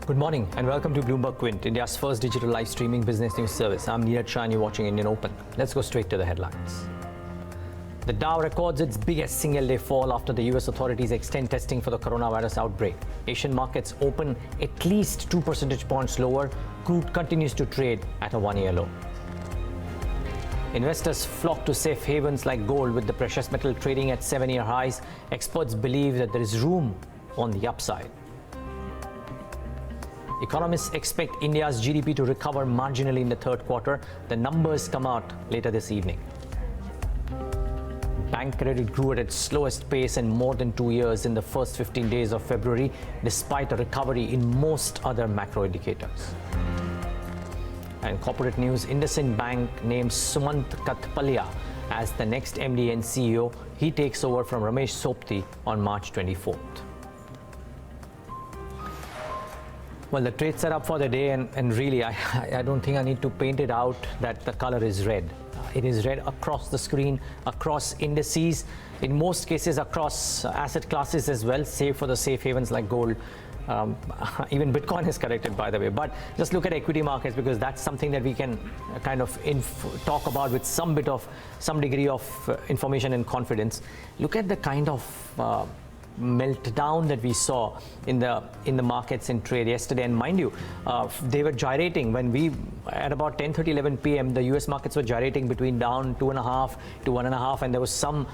Good morning and welcome to BloombergQuint, India's first digital live streaming business news service. I'm Neeraj Shah and you're watching Indian Open. Let's go straight to the headlines. The Dow records its biggest single-day fall after the US authorities extend testing for the coronavirus outbreak. Asian markets open at least 2 percentage points lower. Crude continues to trade at a one-year low. Investors flock to safe havens like gold with the precious metal trading at 7-year highs. Experts believe that there is room on the upside. Economists expect India's GDP to recover marginally in the third quarter. The numbers come out later this evening. Bank credit grew at its slowest pace in more than 2 years in the first 15 days of February, despite a recovery in most other macro indicators. And corporate news, IndusInd Bank names Sumant Katpalia as the next MD and CEO. He takes over from Ramesh Sopthi on March 24th. Well, the trade set up for the day, and really, I don't think I need to paint it out that the color is red. It is red across the screen, across indices, in most cases across asset classes as well, save for the safe havens like gold. Even Bitcoin is corrected, by the way. But just look at equity markets, because that's something that we can kind of talk about with some degree of information and confidence. Look at the kind of meltdown that we saw in the markets in trade yesterday, and mind you, they were gyrating when we at about 10:30, 11 p.m. the US markets were gyrating between down 2.5 to 1.5, and there was some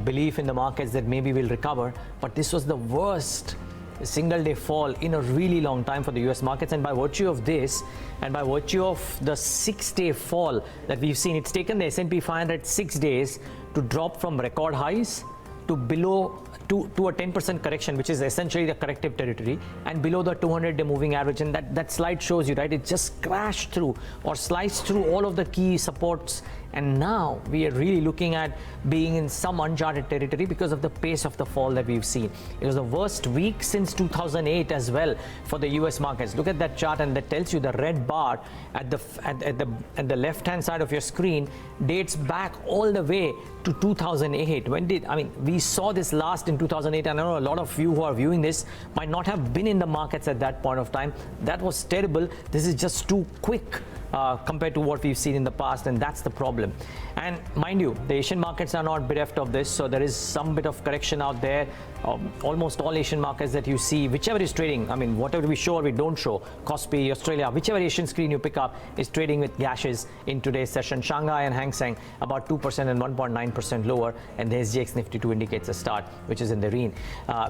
belief in the markets that maybe we'll recover. But this was the worst single-day fall in a really long time for the US markets, and by virtue of this, and by virtue of the 6-day fall that we've seen, it's taken the S&P 500 6 days to drop from record highs to below to a 10% correction, which is essentially the corrective territory, and below the 200-day moving average. And that slide shows you, right? It just crashed through or sliced through all of the key supports. And now we are really looking at being in some uncharted territory because of the pace of the fall that we've seen. It was the worst week since 2008 as well for the US markets. Look at that chart, and that tells you the red bar at the left-hand side of your screen dates back all the way to 2008. We saw this last in 2008. I know a lot of you who are viewing this might not have been in the markets at that point of time. That was terrible. This is just too quick compared to what we've seen in the past, and that's the problem. And mind you, the Asian markets are not bereft of this, so there is some bit of correction out there. Almost all Asian markets that you see, whichever is trading, whatever we show or we don't show, Kospi, Australia, whichever Asian screen you pick up is trading with gashes in today's session. Shanghai and Hang Seng about 2% and 1.9% lower, and the SGX Nifty 2 indicates a start, which is in the green,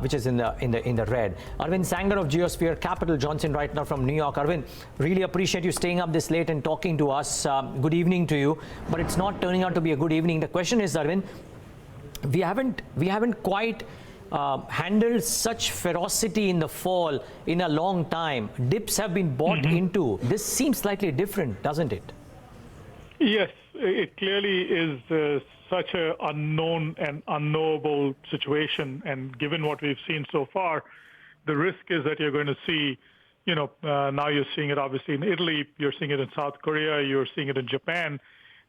which is in the red. Arvind Sanger of Geosphere Capital joins in right now from New York. Arvind, really appreciate you staying up this late and talking to us. Good evening to you, but it's not turning out to be a good evening. The question is, Arvind, we haven't quite handled such ferocity in the fall in a long time. Dips have been bought into. This seems slightly different, doesn't it? Yes, it clearly is such an unknown and unknowable situation. And given what we've seen so far, the risk is that you're going to see, now you're seeing it obviously in Italy, you're seeing it in South Korea, you're seeing it in Japan,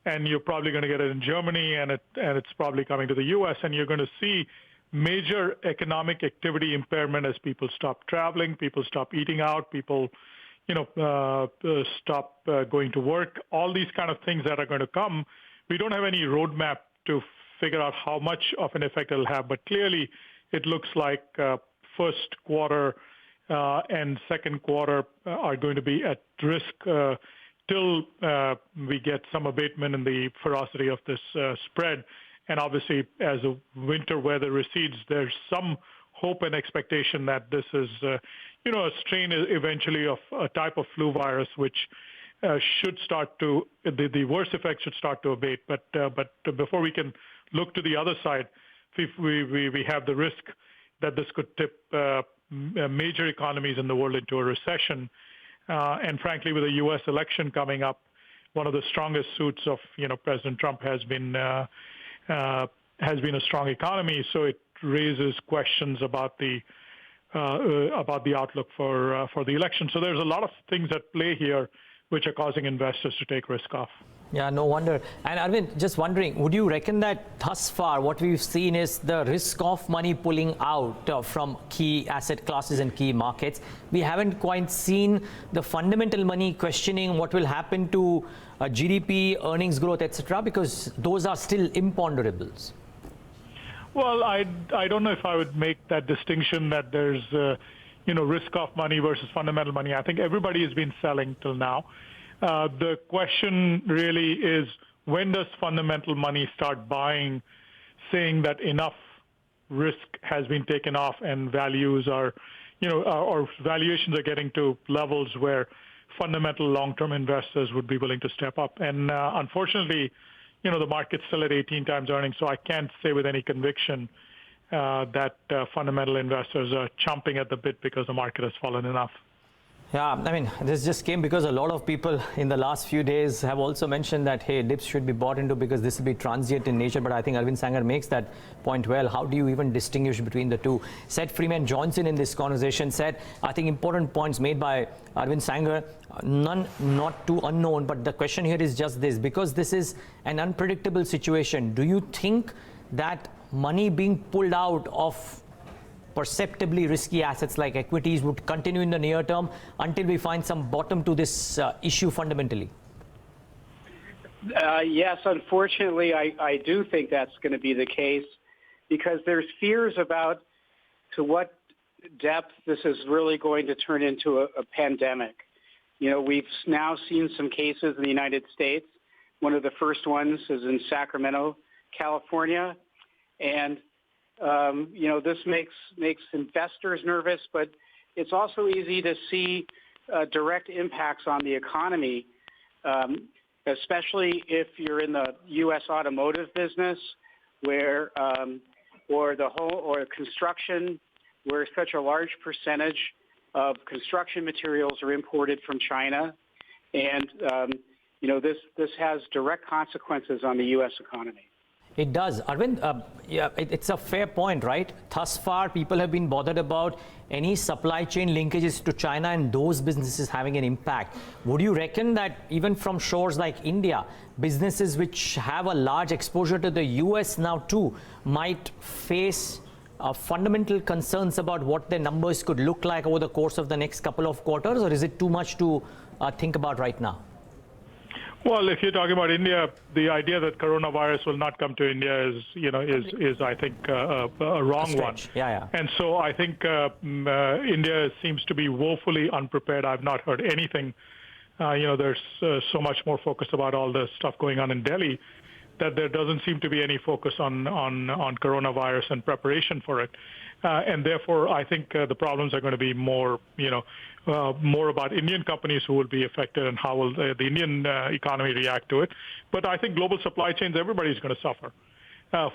and you're probably going to get it in Germany, and it's probably coming to the US, and you're going to see major economic activity impairment as people stop traveling, people stop eating out, people stop going to work, all these kind of things that are going to come. We don't have any roadmap to figure out how much of an effect it'll have, but clearly it looks like first quarter and second quarter are going to be at risk till we get some abatement in the ferocity of this spread. And obviously, as the winter weather recedes, there's some hope and expectation that this is, a strain eventually of a type of flu virus, which should start to, the worst effects should start to abate. But before we can look to the other side, we have the risk that this could tip major economies in the world into a recession. And frankly, with the U.S. election coming up, one of the strongest suits of President Trump has been a strong economy. So it raises questions about the outlook for the election. So there's a lot of things at play here which are causing investors to take risk off. Yeah, no wonder. And Arvind, just wondering, would you reckon that thus far what we've seen is the risk of money pulling out from key asset classes and key markets? We haven't quite seen the fundamental money questioning what will happen to GDP, earnings growth, etc., because those are still imponderables. Well, I don't know if I would make that distinction that there's risk of money versus fundamental money. I think everybody has been selling till now. The question really is, when does fundamental money start buying, saying that enough risk has been taken off and values are, or valuations are getting to levels where fundamental long-term investors would be willing to step up. And unfortunately, the market's still at 18 times earnings, so I can't say with any conviction that fundamental investors are chomping at the bit because the market has fallen enough. Yeah, I mean, this just came because a lot of people in the last few days have also mentioned that, hey, dips should be bought into because this will be transient in nature. But I think Arvind Sanger makes that point well. How do you even distinguish between the two? Seth Freeman Johnson in this conversation said, I think important points made by Arvind Sanger, none not too unknown. But the question here is just this, because this is an unpredictable situation. Do you think that money being pulled out of perceptibly risky assets like equities would continue in the near term until we find some bottom to this issue fundamentally? Yes, unfortunately, I do think that's going to be the case, because there's fears about to what depth this is really going to turn into a pandemic. We've now seen some cases in the United States. One of the first ones is in Sacramento, California, and this makes investors nervous, but it's also easy to see direct impacts on the economy, especially if you're in the U.S. automotive business, where or construction, where such a large percentage of construction materials are imported from China, and this has direct consequences on the U.S. economy. It does. Arvind, it's a fair point, right? Thus far, people have been bothered about any supply chain linkages to China and those businesses having an impact. Would you reckon that even from shores like India, businesses which have a large exposure to the US now too might face fundamental concerns about what their numbers could look like over the course of the next couple of quarters, or is it too much to think about right now? Well, if you're talking about India, the idea that coronavirus will not come to India is I think a wrong one. Yeah. And so I think India seems to be woefully unprepared. I've not heard anything. There's so much more focus about all the stuff going on in Delhi that there doesn't seem to be any focus on coronavirus and preparation for it. And therefore, I think the problems are going to be more about Indian companies who will be affected and how will the Indian economy react to it. But I think global supply chains, everybody's going to suffer.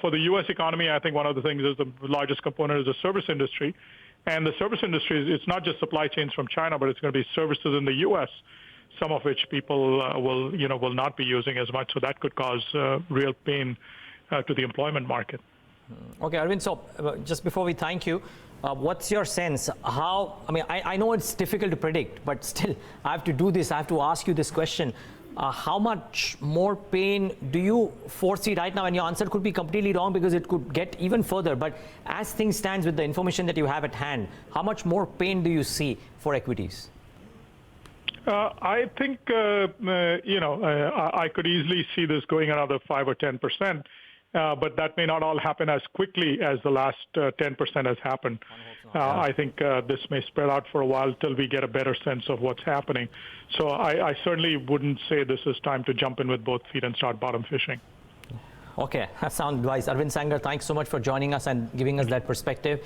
For the U.S. economy, I think one of the things is the largest component is the service industry. And the service industry, it's not just supply chains from China, but it's going to be services in the U.S., some of which people will not be using as much. So that could cause real pain to the employment market. Okay, Arvind, so just before we thank you, what's your sense? I know it's difficult to predict, but still, I have to do this. I have to ask you this question. How much more pain do you foresee right now? And your answer could be completely wrong because it could get even further. But as things stand with the information that you have at hand, how much more pain do you see for equities? I think, I could easily see this going another 5 or 10%. But that may not all happen as quickly as the last 10% has happened. I think this may spread out for a while till we get a better sense of what's happening. So I certainly wouldn't say this is time to jump in with both feet and start bottom fishing. Okay, that sounds wise. Arvind Sanger, thanks so much for joining us and giving us that perspective.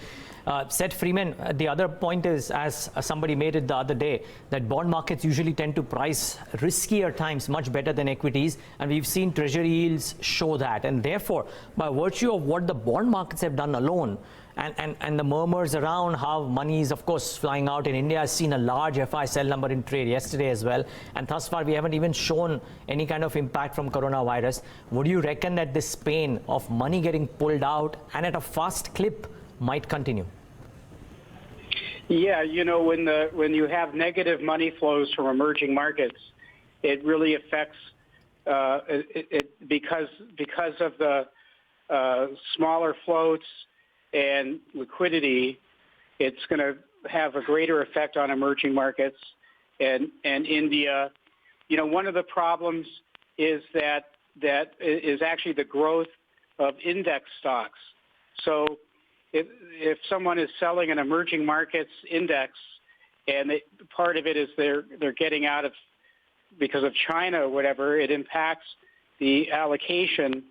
Seth Freeman, the other point is, as somebody made it the other day, that bond markets usually tend to price riskier times much better than equities, and we've seen treasury yields show that. And therefore, by virtue of what the bond markets have done alone, and the murmurs around how money is, of course, flying out in India has seen a large FI sell number in trade yesterday as well. And thus far, we haven't even shown any kind of impact from coronavirus. Would you reckon that this pain of money getting pulled out and at a fast clip might continue? Yeah, when you have negative money flows from emerging markets, it really affects because of the smaller floats and liquidity, it's going to have a greater effect on emerging markets and India. You know, one of the problems is that is actually the growth of index stocks. So if someone is selling an emerging markets index, and part of it is they're getting out of because of China or whatever, it impacts the allocation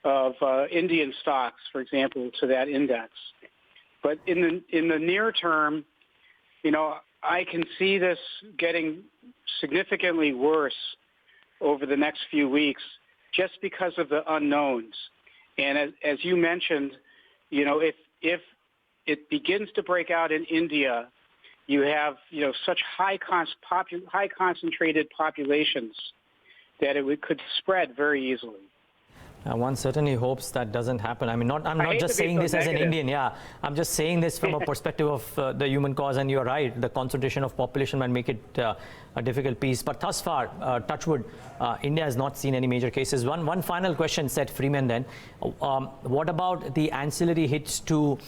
of Indian stocks, for example, to that index. But in the near term, you know, I can see this getting significantly worse over the next few weeks just because of the unknowns. And as you mentioned, you know, if it begins to break out in India, you have, you know, such high concentrated populations that it could spread very easily. One certainly hopes that doesn't happen. I mean, I'm not just saying this as an Indian. Yeah, I'm just saying this from a perspective of the human cause. And you're right, the concentration of population might make it a difficult piece. But thus far, touch wood, India has not seen any major cases. One final question, Seth Freeman. Then, what about the ancillary hits to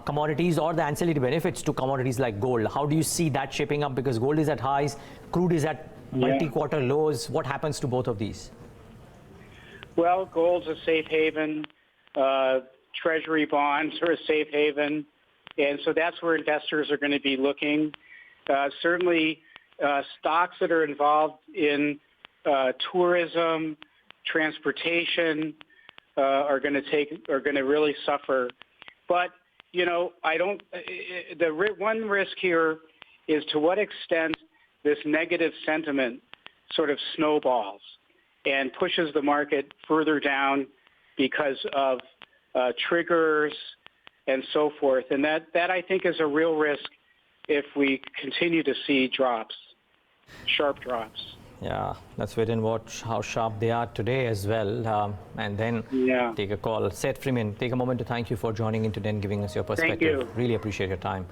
commodities or the ancillary benefits to commodities like gold? How do you see that shaping up? Because gold is at highs, crude is at multi-quarter lows. What happens to both of these? Well, gold's a safe haven. Treasury bonds are a safe haven. And so that's where investors are going to be looking. Certainly, stocks that are involved in tourism, transportation are going to really suffer. But, you know, one risk here is to what extent this negative sentiment sort of snowballs and pushes the market further down because of triggers and so forth. And that I think is a real risk if we continue to see drops, sharp drops. Yeah, let's wait and watch how sharp they are today as well, and then take a call. Seth Freeman, take a moment to thank you for joining in today and giving us your perspective. Thank you. Really appreciate your time.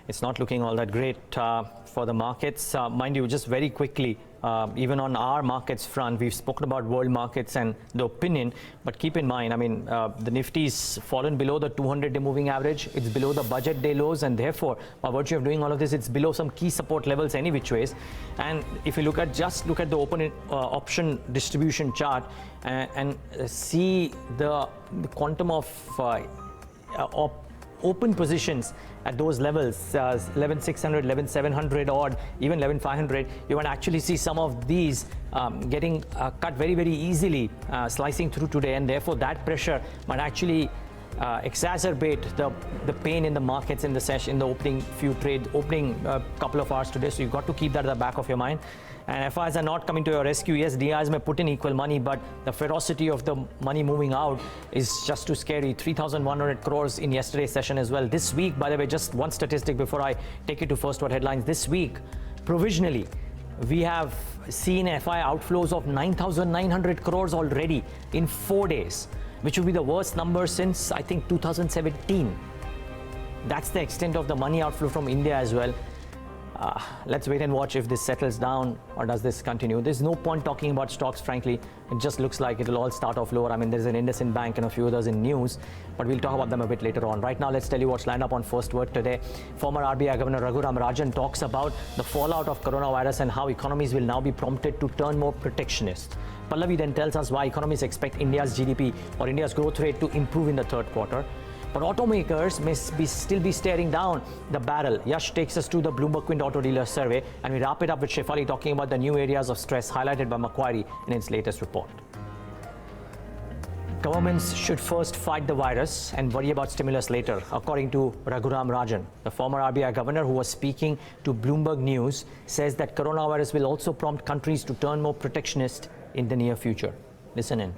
It's not looking all that great for the markets. Mind you, just very quickly, even on our markets front, we've spoken about world markets and the opinion, but keep in mind, I mean, the Nifty's fallen below the 200-day moving average. It's below the budget day lows, and therefore, by virtue of doing all of this, it's below some key support levels any which ways. And if you look at the open option distribution chart and see the quantum of open positions at those levels, 11,600, 11,700 odd, even 11,500, you can actually see some of these getting cut very, very easily, slicing through today, and therefore that pressure might actually exacerbate the pain in the markets in the session, in the opening few trades, opening couple of hours today. So you've got to keep that at the back of your mind. And FIs are not coming to your rescue. Yes, DIs may put in equal money, but the ferocity of the money moving out is just too scary. 3,100 crores in yesterday's session as well. This week, by the way, just one statistic before I take you to first word headlines. This week, provisionally, we have seen FI outflows of 9,900 crores already in 4 days, which will be the worst number since, I think, 2017. That's the extent of the money outflow from India as well. Let's wait and watch if this settles down or does this continue. There's no point talking about stocks, frankly. It just looks like it'll all start off lower. I mean, there's an IndusInd Bank and a few others in news, but we'll talk about them a bit later on. Right now, let's tell you what's lined up on First Word today. Former RBI Governor Raghuram Rajan talks about the fallout of coronavirus and how economies will now be prompted to turn more protectionist. Pallavi then tells us why economists expect India's GDP or India's growth rate to improve in the third quarter. But automakers may still be staring down the barrel. Yash takes us to the BloombergQuint Auto Dealer Survey, and we wrap it up with Shefali talking about the new areas of stress highlighted by Macquarie in its latest report. Governments should first fight the virus and worry about stimulus later, according to Raghuram Rajan. The former RBI governor, who was speaking to Bloomberg News, says that coronavirus will also prompt countries to turn more protectionist in the near future. Listen in.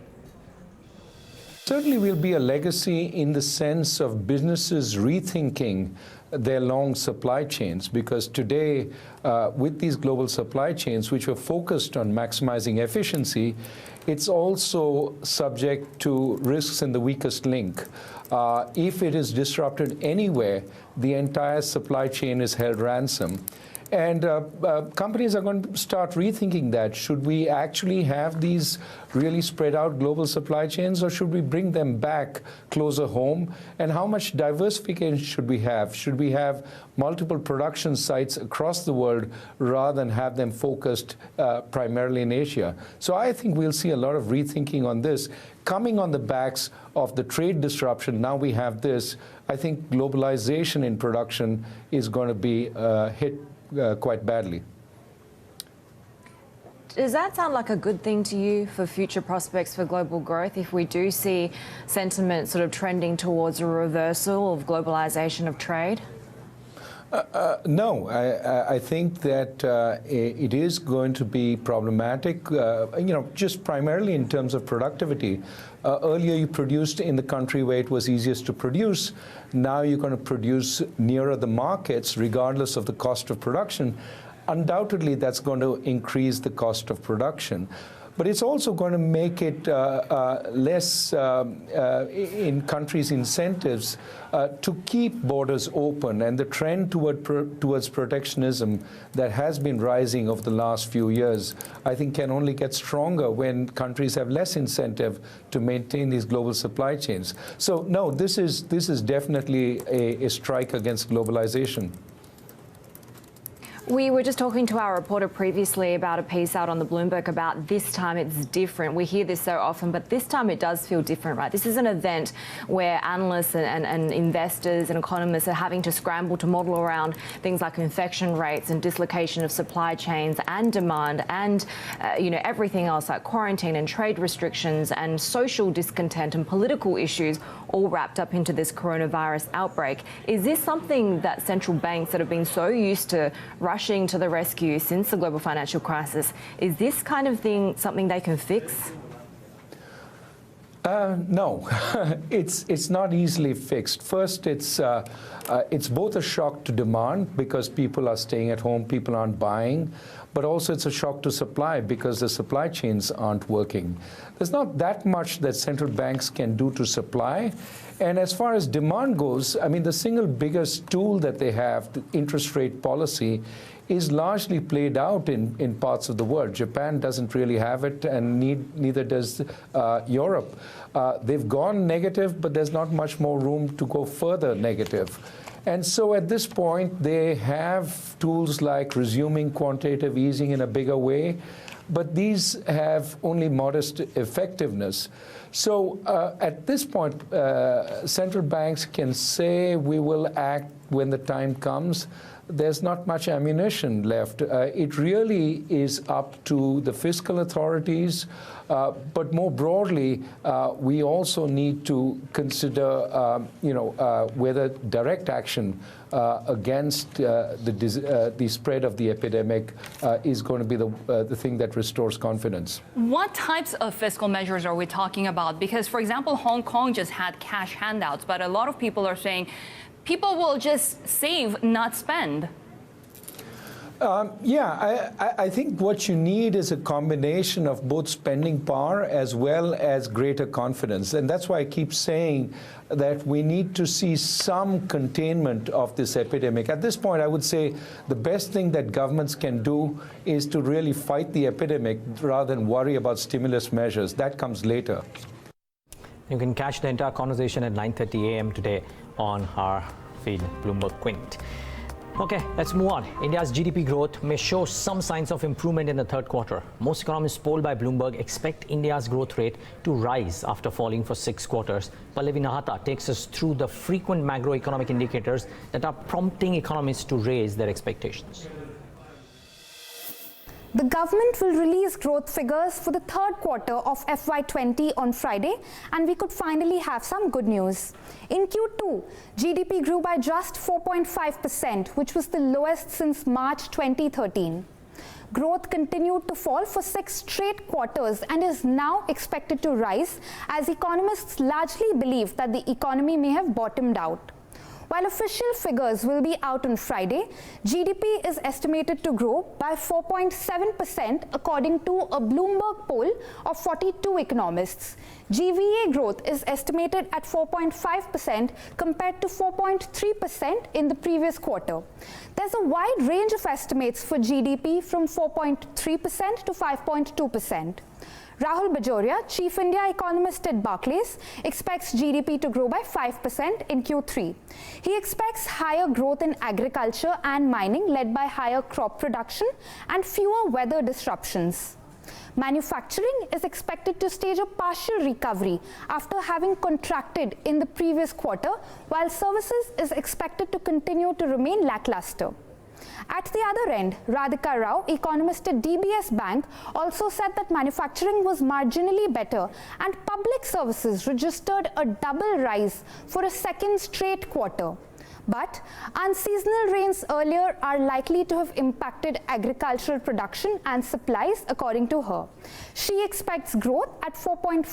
Certainly will be a legacy in the sense of businesses rethinking their long supply chains, because today, with these global supply chains, which were focused on maximizing efficiency, it's also subject to risks in the weakest link. If it is disrupted anywhere, the entire supply chain is held ransom. And companies are going to start rethinking that. Should we actually have these really spread out global supply chains, or should we bring them back closer home? And how much diversification should we have? Should we have multiple production sites across the world rather than have them focused primarily in Asia? So I think we'll see a lot of rethinking on this. Coming on the backs of the trade disruption, now we have this. I think globalization in production is going to be hit quite badly. Does that sound like a good thing to you for future prospects for global growth if we do see sentiment sort of trending towards a reversal of globalization of trade? No, I think that it is going to be problematic, just primarily in terms of productivity. Earlier you produced in the country where it was easiest to produce. Now you're going to produce nearer the markets regardless of the cost of production. Undoubtedly, that's going to increase the cost of production. But it's also going to make it less, in countries' incentives to keep borders open. And the trend towards protectionism that has been rising over the last few years, I think can only get stronger when countries have less incentive to maintain these global supply chains. So no, this is definitely a strike against globalization. We were just talking to our reporter previously about a piece out on the Bloomberg about this time it's different. We hear this so often, but this time it does feel different, right? This is an event where analysts and investors and economists are having to scramble to model around things like infection rates and dislocation of supply chains and demand and everything else like quarantine and trade restrictions and social discontent and political issues all wrapped up into this coronavirus outbreak. Is this something that central banks that have been so used to rushing to the rescue since the global financial crisis, is this kind of thing something they can fix? No, it's not easily fixed. First, it's both a shock to demand because people are staying at home, people aren't buying, but also it's a shock to supply because the supply chains aren't working. There's not that much that central banks can do to supply. And as far as demand goes, I mean, the single biggest tool that they have, the interest rate policy, is largely played out in parts of the world. Japan doesn't really have it, and neither does Europe. They've gone negative, but there's not much more room to go further negative. And so at this point, they have tools like resuming quantitative easing in a bigger way, but these have only modest effectiveness. So at this point, central banks can say we will act when the time comes. There's not much ammunition left. It really is up to the fiscal authorities, but more broadly, we also need to consider, whether direct action against the spread of the epidemic is going to be the thing that restores confidence. What types of fiscal measures are we talking about? Because, for example, Hong Kong just had cash handouts, but a lot of people are saying people will just save, not spend. I think what you need is a combination of both spending power as well as greater confidence. And that's why I keep saying that we need to see some containment of this epidemic. At this point, I would say the best thing that governments can do is to really fight the epidemic rather than worry about stimulus measures. That comes later. You can catch the entire conversation at 9:30 a.m. today on our feed, BloombergQuint. Okay, let's move on. India's GDP growth may show some signs of improvement in the third quarter. Most economists polled by Bloomberg expect India's growth rate to rise after falling for 6 quarters. Pallavi Nahata takes us through the frequent macroeconomic indicators that are prompting economists to raise their expectations. The government will release growth figures for the third quarter of FY20 on Friday, and we could finally have some good news. In Q2, GDP grew by just 4.5%, which was the lowest since March 2013. Growth continued to fall for 6 straight quarters and is now expected to rise as economists largely believe that the economy may have bottomed out. While official figures will be out on Friday, GDP is estimated to grow by 4.7% according to a Bloomberg poll of 42 economists. GVA growth is estimated at 4.5% compared to 4.3% in the previous quarter. There's a wide range of estimates for GDP from 4.3% to 5.2%. Rahul Bajoria, Chief India Economist at Barclays, expects GDP to grow by 5% in Q3. He expects higher growth in agriculture and mining led by higher crop production and fewer weather disruptions. Manufacturing is expected to stage a partial recovery after having contracted in the previous quarter, while services is expected to continue to remain lackluster. At the other end, Radhika Rao, economist at DBS Bank, also said that manufacturing was marginally better and public services registered a double rise for a second straight quarter. But unseasonal rains earlier are likely to have impacted agricultural production and supplies, according to her. She expects growth at 4.4%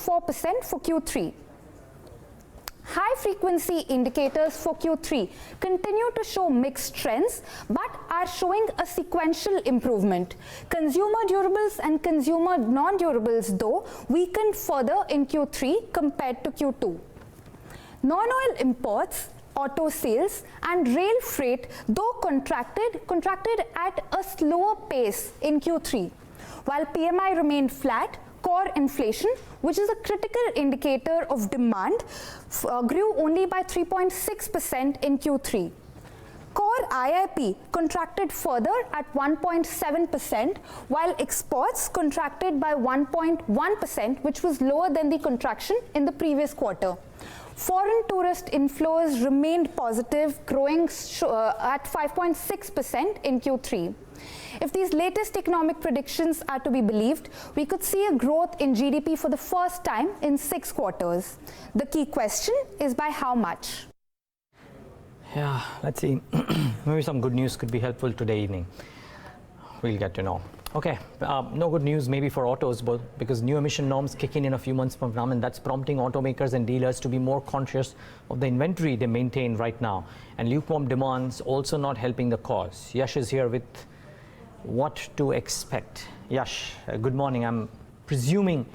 for Q3. High-frequency indicators for Q3 continue to show mixed trends, but are showing a sequential improvement. Consumer durables and consumer non-durables, though, weakened further in Q3 compared to Q2. Non-oil imports, auto sales and rail freight, though contracted at a slower pace in Q3. While PMI remained flat, core inflation, which is a critical indicator of demand, grew only by 3.6% in Q3. Core IIP contracted further at 1.7%, while exports contracted by 1.1%, which was lower than the contraction in the previous quarter. Foreign tourist inflows remained positive, growing at 5.6% in Q3. If these latest economic predictions are to be believed, we could see a growth in GDP for the first time in 6 quarters. The key question is by how much? Yeah, let's see. Maybe some good news could be helpful today evening. We'll get to know. Okay, no good news maybe for autos, but because new emission norms kick in a few months from now, and that's prompting automakers and dealers to be more conscious of the inventory they maintain right now. And lukewarm demands also not helping the cause. Yash is here with what to expect. Yash, good morning. I'm presuming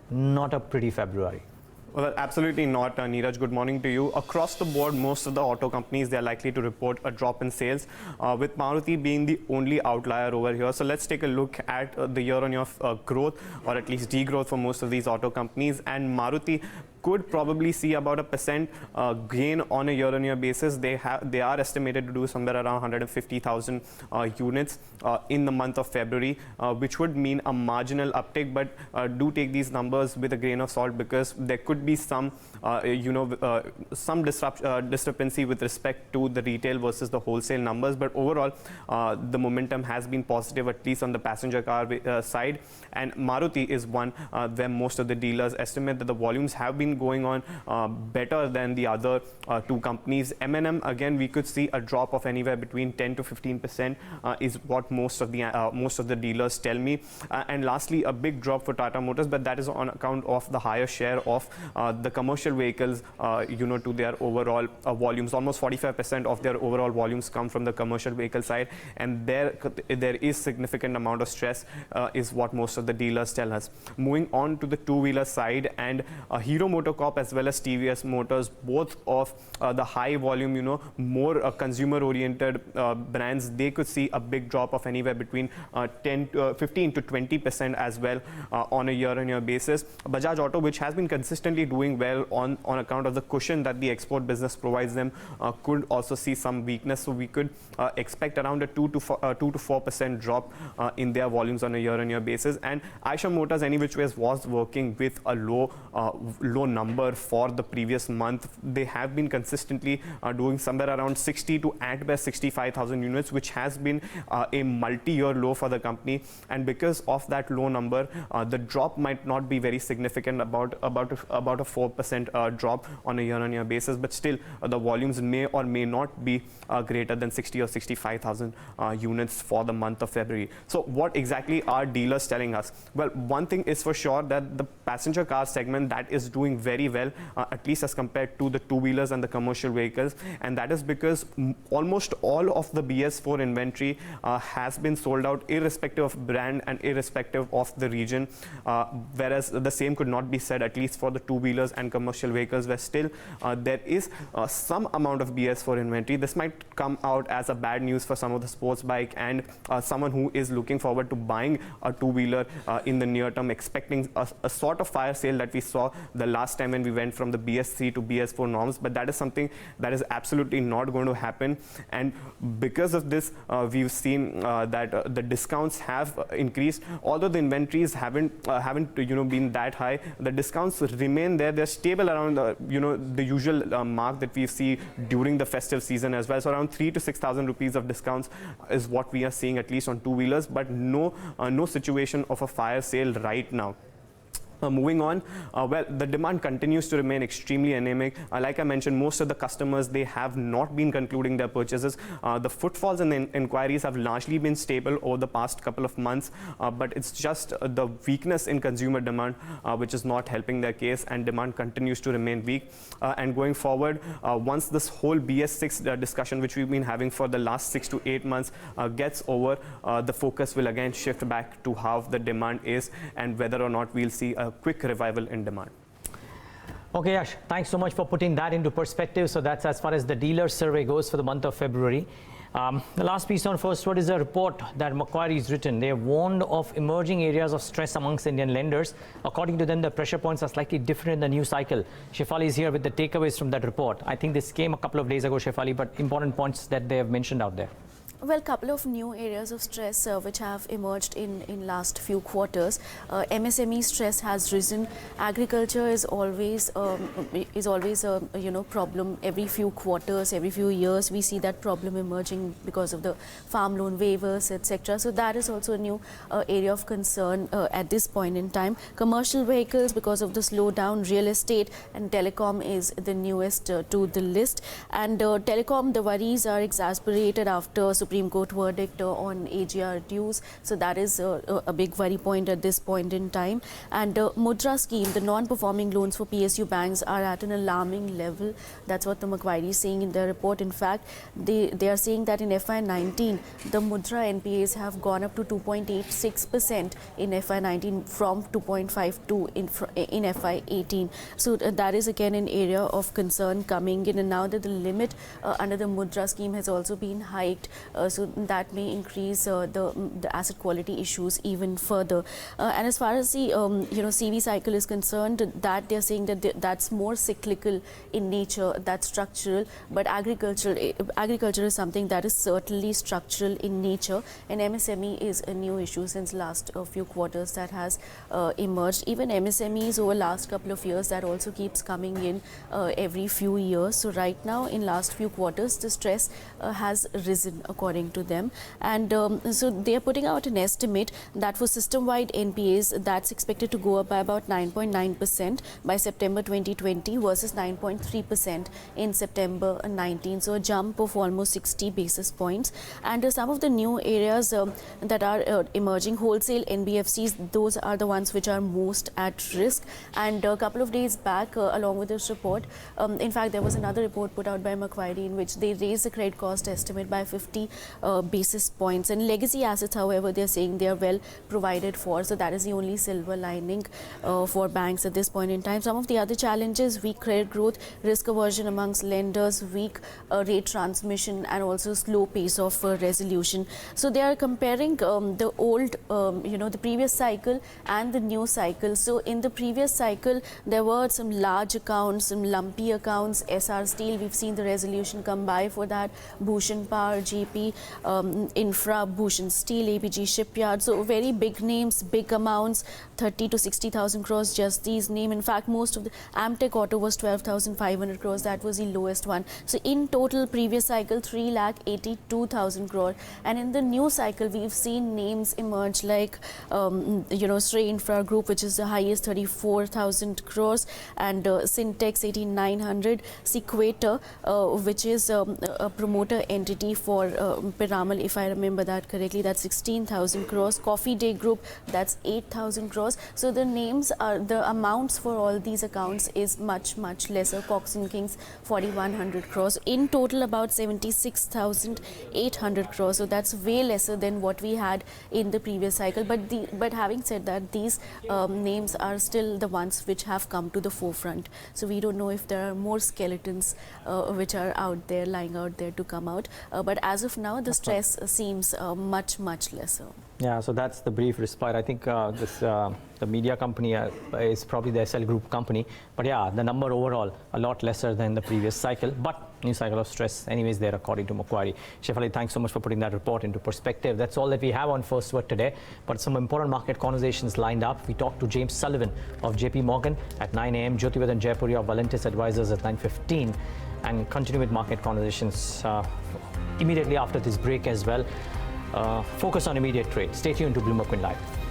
not a pretty February. Well, absolutely not, Neeraj. Good morning to you. Across the board, most of the auto companies, they're likely to report a drop in sales, with Maruti being the only outlier over here. So let's take a look at the year-on-year growth, or at least degrowth for most of these auto companies. And Maruti could probably see about a percent gain on a year-on-year basis. They are estimated to do somewhere around 150,000 units in the month of February, which would mean a marginal uptick. But do take these numbers with a grain of salt, because there could be some some discrepancy with respect to the retail versus the wholesale numbers. But overall, the momentum has been positive, at least on the passenger car side. And Maruti is one where most of the dealers estimate that the volumes have been going on better than the other two companies. M&M, again, we could see a drop of anywhere between 10 to 15% is what most of the dealers tell me. And lastly, a big drop for Tata Motors, but that is on account of the higher share of the commercial vehicles, to their overall volumes. Almost 45% of their overall volumes come from the commercial vehicle side, and there is significant amount of stress, is what most of the dealers tell us. Moving on to the two-wheeler side, and Hero MotoCorp as well as TVS Motors, both of the high volume, more consumer-oriented brands, they could see a big drop of anywhere between 15 to 20% as well on a year-on-year basis. Bajaj Auto, which has been consistently doing well on account of the cushion that the export business provides them, could also see some weakness. So we could expect around a 2 to 4% drop in their volumes on a year-on-year basis. And Eicher Motors, any which ways, was working with a low number for the previous month. They have been consistently doing somewhere around 60 to at best 65,000 units, which has been a multi-year low for the company. And because of that low number, the drop might not be very significant, about a 4% drop on a year-on-year basis. But still, the volumes may or may not be greater than 60 or 65,000 units for the month of February. So what exactly are dealers telling us? Well, one thing is for sure, that the passenger car segment, that is doing very well, at least as compared to the two-wheelers and the commercial vehicles. And that is because almost all of the BS4 inventory has been sold out, irrespective of brand and irrespective of the region, whereas the same could not be said at least for the two-wheelers and commercial vehicles, where still there is some amount of BS4 inventory. This might come out as a bad news for some of the sports bike and someone who is looking forward to buying a two-wheeler in the near term, expecting a sort of fire sale that we saw the last time when we went from the BS3 to BS4 norms. But that is something that is absolutely not going to happen. And because of this, we've seen that the discounts have increased. Although the inventories haven't been that high, the discounts remain there. They're stable around the usual mark that we see during the festive season as well. So around 3,000 to 6,000 rupees of discounts is what we are seeing, at least on two-wheelers, but no situation of a fire sale right now. Moving on, well, the demand continues to remain extremely anemic. Like I mentioned, most of the customers, they have not been concluding their purchases. The footfalls and the inquiries have largely been stable over the past couple of months, but it's just the weakness in consumer demand which is not helping their case, and demand continues to remain weak. And going forward, once this whole BS6 discussion, which we've been having for the last 6 to 8 months, gets over, the focus will again shift back to how the demand is and whether or not we'll see a quick revival in demand. Okay, Yash, thanks so much for putting that into perspective. So that's as far as the dealer survey goes for the month of February. The last piece on First Word is a report that Macquarie has written. They have warned of emerging areas of stress amongst Indian lenders. According to them, the pressure points are slightly different in the new cycle. Shefali is here with the takeaways from that report. I think this came a couple of days ago, Shefali, but important points that they have mentioned out there. Well, couple of new areas of stress which have emerged in last few quarters. MSME stress has risen. Agriculture is always a problem. Every few quarters, every few years, we see that problem emerging because of the farm loan waivers, etc. So that is also a new area of concern at this point in time. Commercial vehicles, because of the slowdown, real estate and telecom is the newest to the list. And telecom, the worries are exacerbated after Supreme Court verdict on AGR dues. So that is a big worry point at this point in time. And Mudra scheme, the non-performing loans for PSU banks are at an alarming level. That's what the Macquarie is saying in their report. In fact, they are saying that in FY19, the Mudra NPAs have gone up to 2.86% in FY19 from 2.52 in FY18. So that is again an area of concern coming in. And now that the limit under the Mudra scheme has also been hiked, so that may increase the asset quality issues even further. And as far as the CV cycle is concerned, that they're saying that that's more cyclical in nature, that's structural. But agriculture is something that is certainly structural in nature. And MSME is a new issue since last few quarters that has emerged. Even MSMEs over last couple of years, that also keeps coming in every few years. So right now, in last few quarters, the stress has risen according to them. And so they are putting out an estimate that for system-wide NPAs, that's expected to go up by about 9.9% by September 2020 versus 9.3% in September 19. So a jump of almost 60 basis points. And some of the new areas that are emerging, wholesale NBFCs, those are the ones which are most at risk. And a couple of days back, along with this report, in fact, there was another report put out by Macquarie in which they raised the credit cost estimate by 50 basis points. And legacy assets, however, they're saying they are well provided for. So that is the only silver lining for banks at this point in time. Some of the other challenges: weak credit growth, risk aversion amongst lenders, weak rate transmission, and also slow pace of resolution. So they are comparing the old, the previous cycle and the new cycle. So in the previous cycle, there were some large accounts, some lumpy accounts. SR Steel, we've seen the resolution come by for that. Bhushan Power, GP, Infra, Bhushan Steel, ABG Shipyard. So very big names, big amounts, 30 to 60,000 crores, just these names. In fact, most of the Amtech Auto was 12,500 crores. That was the lowest one. So in total, previous cycle, 3,82,000 crore. And in the new cycle, we've seen names emerge like, Sri Infra Group, which is the highest, 34,000 crores, and Syntex, 1,8,900, Sequator, which is a promoter entity for Piramal, if I remember that correctly, that's 16,000 crores. Coffee Day Group, that's 8,000 crores. So the names are, the amounts for all these accounts is much, much lesser. Cox and Kings, 4,100 crores. In total, about 76,800 crores. So that's way lesser than what we had in the previous cycle. But having said that, these names are still the ones which have come to the forefront. So we don't know if there are more skeletons which are out there, lying out there to come out. But as of now, the stress seems much, much lesser. Yeah, so that's the brief respite. I think the media company is probably the SL Group company. But yeah, the number overall, a lot lesser than the previous cycle. But new cycle of stress anyways there, according to Macquarie. Shefali, thanks so much for putting that report into perspective. That's all that we have on First Word today. But some important market conversations lined up. We talked to James Sullivan of JP Morgan at 9 a.m., Jyotivadan Jaipuri of Valentis Advisors at 9:15, and continue with market conversations immediately after this break as well. Focus on immediate trade. Stay tuned to BloombergQuint Live.